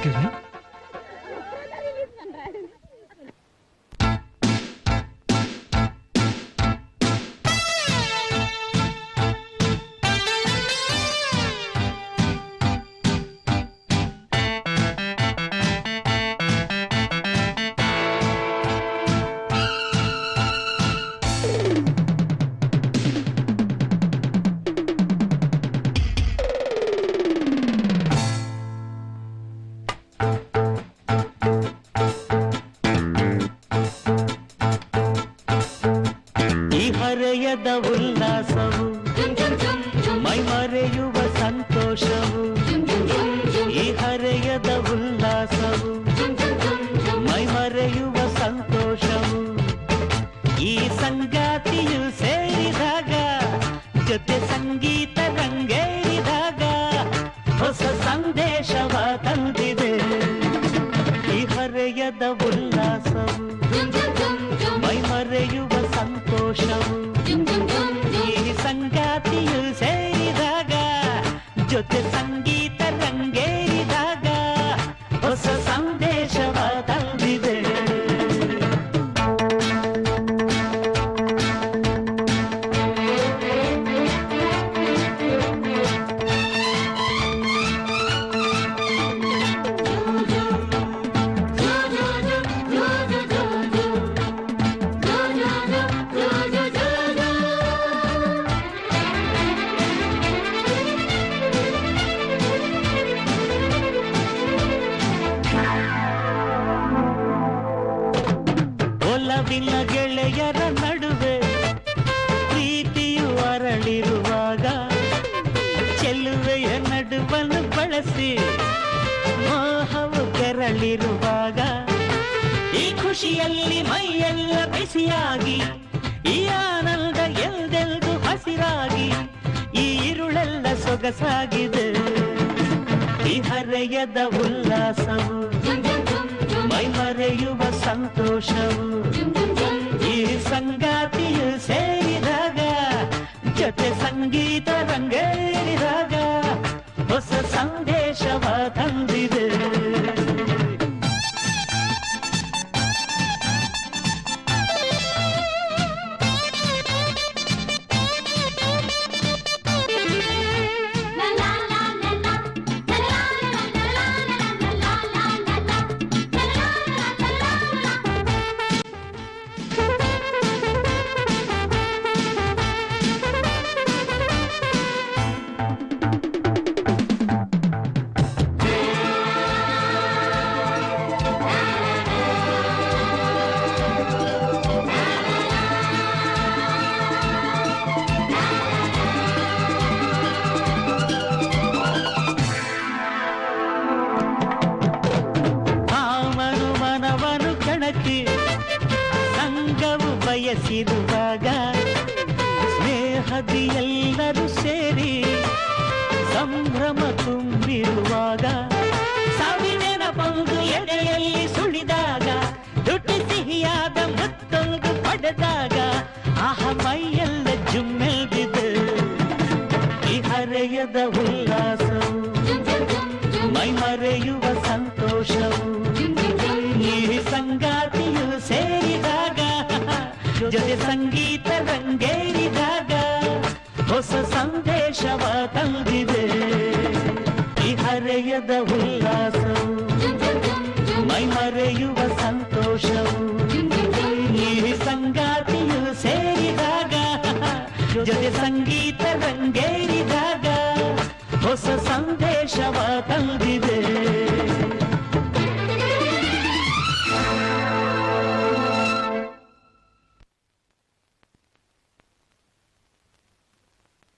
Excuse me. ಉಲ್ಲಾಸವು ಮೈ ಮರೆಯುವ ಸಂತೋಷವು ಈ ಹರೆಯದ ಉಲ್ಲಾಸವು ಮೈ ಮರೆಯುವ ಸಂತೋಷವು ಈ ಸಂಗಾತಿಯು ಸೇರಿದಾಗ ಜೊತೆ ಸಂಗೀತ ರಂಗೇರಿದಾಗ ಹೊಸ ಸಂದೇಶವ ತಂದಿದೆ ಈ ಹರೆಯದ ಉಲ್ಲಾಸವು ಮೈ ಮರೆಯುವ ಸಂತೋಷವು ಈ ಸಂಗಾತಿಯು ಸೇರಿದಾಗ ಜೊತೆ ಸಂಗೀತ ರಂಗೇರಿದಾಗ ಹೊಸ ಸಂದೇಶವ ತಂದಿದೆ ಒಲವಿನ ಗೆಳೆಯರ ನಡುವೆ ಪ್ರೀತಿಯು ಅರಳಿರುವಾಗ ಚೆಲುವೆಯ ನಡುವನ್ನು ಬಳಸಿ ಮೋಹವು ಕೆರಳಿರುವಾಗ ಈ ಖುಷಿಯಲ್ಲಿ ಮೈಯೆಲ್ಲ ಬಿಸಿಯಾಗಿ ಈ ಆನಂದ ಎಲ್ದೆಲ್ದು ಹಸಿರಾಗಿ ಈ ಇರುಳೆಲ್ಲ ಸೊಗಸಾಗಿದೆ ಈ ಹರೆಯದ ಉಲ್ಲಾಸವು ಮೈ ಮರೆಯುವ ಸಂತೋಷವು ಈ ಸಂಗಾತಿಯು ಸೇರಿದಾಗ ಜೊತೆ ಸಂಗೀತ ರಂಗೇರಿದಾಗ ಹೊಸ ಸಂದೇಶವ ತಂದಿದೆ ಸಂಗವು ಬಯಸಿರುವಾಗ ಸ್ನೇಹದಿ ಎಲ್ಲರೂ ಸೇರಿ ಸಂಭ್ರಮ ತುಂಬಿರುವಾಗ ಸಾವಿನ ಬಂದು ಎಡೆಯಲ್ಲಿ ಸುಳಿದಾಗ ದುಡ್ಡು ಸಿಹಿಯಾದ ಮುತ್ತೊಂದು ಪಡೆದಾಗ ಆಹ ಮೈಯೆಲ್ಲ ಜುಮ್ಮೆಲ್ದಿದೆ ಈ ಹರೆಯದ ಉಲ್ಲಾಸವು ಮೈ ಮರೆಯುವ ಸಂತೋಷವು ಈ ಸಂಗಾತಿಯು ಸೇರಿದಾಗ ಜೊತೆ ಸಂಗೀತ ರಂಗೇರಿದಾಗ ಹೊಸ ಸಂದೇಶವ ತಂದಿದೆ ಈ ಹರೆಯದ ಉಲ್ಲಾಸವು ಮೈ ಮರೆಯುವ ಸಂತೋಷವು ಈ ಸಂಗಾತಿಯು ಸೇರಿದಾಗ ಜೊತೆ ಸಂಗೀತ ರಂಗೇರಿದಾಗ ಹೊಸ ಸಂದೇಶವ ತಂದಿದೆ